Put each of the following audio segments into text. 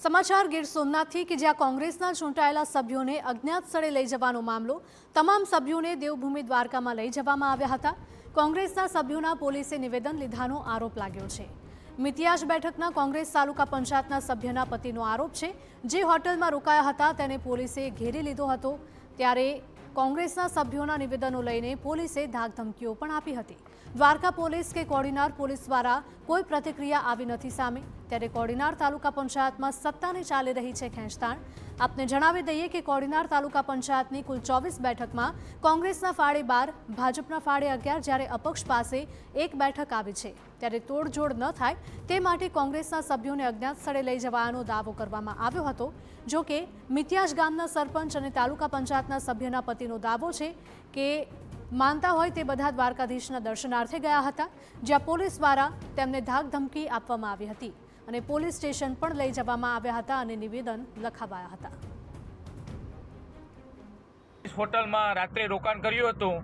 સમાચાર ગીર સોમનાથથી કે જ્યાં કોંગ્રેસના ચૂંટાયેલા સભ્યોને અજ્ઞાત સ્થળે લઈ જવાનો મામલો તમામ સભ્યોને દેવભૂમિ દ્વારકામાં લઈ જવામાં આવ્યા હતા। કોંગ્રેસના સભ્યોના પોલીસે નિવેદન લીધાનો આરોપ લાગ્યો છે। મિતિયાજ બેઠકના કોંગ્રેસ તાલુકા પંચાયતના સભ્યના પતિનો આરોપ છે, જે હોટલમાં રોકાયા હતા તેને પોલીસે ઘેરી લીધો હતો। ત્યારે કોંગ્રેસના સભ્યોના નિવેદનો લઈને પોલીસે ધાકધમકીઓ પણ આપી હતી। દ્વારકા પોલીસ કે કોડીનાર પોલીસ દ્વારા કોઈ પ્રતિક્રિયા આવી નથી સામે। ત્યારે કોડીનાર તાલુકા પંચાયતમાં સત્તાને ચાલી રહી છે ખેંચતાણ। આપને જણાવી દઈએ કે કોડીનાર તાલુકા પંચાયતની કુલ 24 બેઠકમાં કોંગ્રેસના ફાળે 12, ભાજપના ફાળે 11 જ્યારે અપક્ષ પાસે એક બેઠક આવી છે। ત્યારે તોડજોડ ન થાય તે માટે કોંગ્રેસના સભ્યોને અજ્ઞાત સ્થળે લઈ જવાનો દાવો કરવામાં આવ્યો હતો। જો કે મિતિયાજ ગામના સરપંચ અને તાલુકા પંચાયતના સભ્યના પતિનો દાવો છે કે માનતા હોય તે બધા દ્વારકાધીશના દર્શનાર્થે ગયા હતા, જ્યાં પોલીસ દ્વારા તેમને ધાકધમકી આપવામાં આવી હતી અને પોલીસ સ્ટેશન પણ લઈ જવામાં આવ્યા હતા અને નિવેદન લખાવાયા હતા। હોટલમાં રાત્રે રોકાણ કર્યું હતું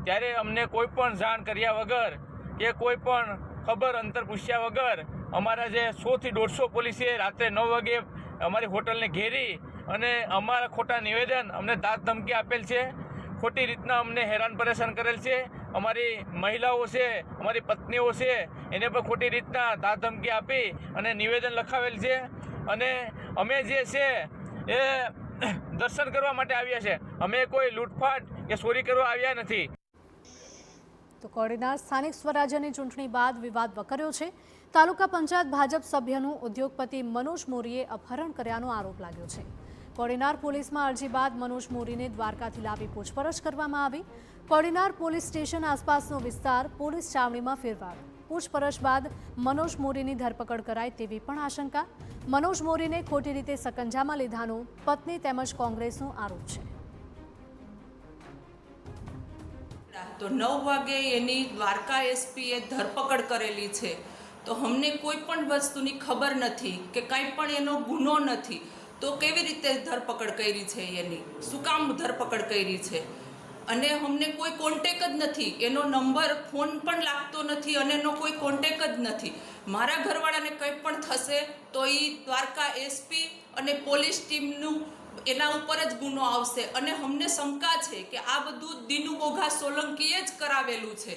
ત્યારે અમને કોઈ પણ જાણ કર્યા વગર કે કોઈ પણ ખબર અંતર પૂછ્યા વગર અમારા જે 100 થી 150 પોલીસે રાત્રે 9 વાગે અમારી હોટલને ઘેરી અને અમારા ખોટા નિવેદન અમને ધાકધમકી આપેલ છે। ખોટી રીતના અમને હેરાન પરેશાન કરેલ છે। અમારી મહિલાઓ છે, અમારી પત્નીઓ છે, એને પણ ખોટી રીતના ધાકધમકી આપી અને નિવેદન લખાવેલ છે અને અમે જે છે એ દર્શન કરવા માટે આવ્યા છે। અમે કોઈ લૂંટફાટ કે ચોરી કરવા આવ્યા નથી। તો કોડીનાર સ્થાનિક સ્વરાજ્યની ચૂંટણી બાદ વિવાદ વકર્યો છે। તાલુકા પંચાયત ભાજપ સભ્યનું ઉદ્યોગપતિ મનોજ મોરીએ અપહરણ કર્યાનો આરોપ લાગ્યો છે। કોડીનાર પોલીસમાં અરજી બાદ મનોજ મોરીને દ્વારકાથી લાવી પૂછપરછ કરવામાં આવી। કોડીનાર પોલીસ સ્ટેશન આસપાસનો વિસ્તાર પોલીસ છાવણીમાં ફેરવાયો। પૂછપરછ બાદ મનોજ મોરીની ધરપકડ કરાય તેવી પણ આશંકા। મનોજ મોરીને ખોટી રીતે સકંજામાં લીધાનો પત્ની તેમજ કોંગ્રેસનો આરોપ છે। તો 9 વાગે એની દ્વારકા એસપીએ ધરપકડ કરેલી છે, તો અમને કોઈ પણ વસ્તુની ખબર નથી કે કંઈ પણ એનો ગુનો નથી, તો કેવી રીતે ધરપકડ કરી છે એની, શું કામ ધરપકડ કરી છે? અને અમને કોઈ કોન્ટેક જ નથી, એનો નંબર ફોન પણ લાગતો નથી અને એનો કોઈ કોન્ટેક જ નથી। મારા ઘરવાળાને કંઈ પણ થશે તો એ દ્વારકા એસપી અને પોલીસ ટીમનું એના ઉપર જ ગુનો આવશે અને અમને શંકા છે કે આ બધું દિનુ બોઘા સોલંકીએ જ કરાવેલું છે।